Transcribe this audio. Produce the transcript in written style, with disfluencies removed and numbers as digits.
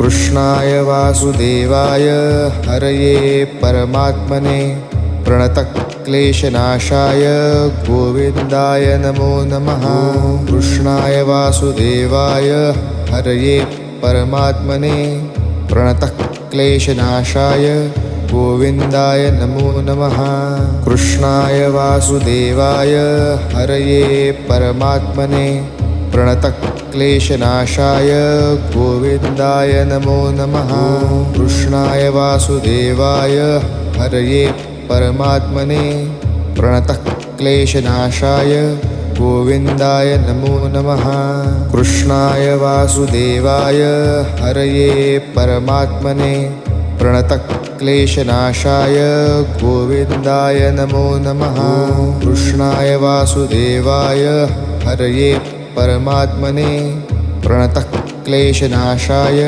कृष्णाय वासुदेवाय हरये परमात्मने प्रणतक्लेशनाशाय गोविन्दाय नमो नमः। कृष्णाय वासुदेवाय हरये परमात्मने प्रणतक्लेशनाशाय गोविन्दाय नमो नमः। कृष्णाय वासुदेवाय हरये परमात्मने प्रणतक्लेशनाशाय गोविन्दाय नमो नमः। कृष्णाय वासुदेवाय हरये परमात्मने प्रणतक्लेशनाशाय गोविन्दाय नमो नमः। कृष्णाय वासुदेवाय हरये परमात्मने प्रणतक्लेशनाशाय गोविन्दाय नमो नमः। कृष्णाय वासुदेवाय हरये परमात्मने प्रणतक्लेशनाशाय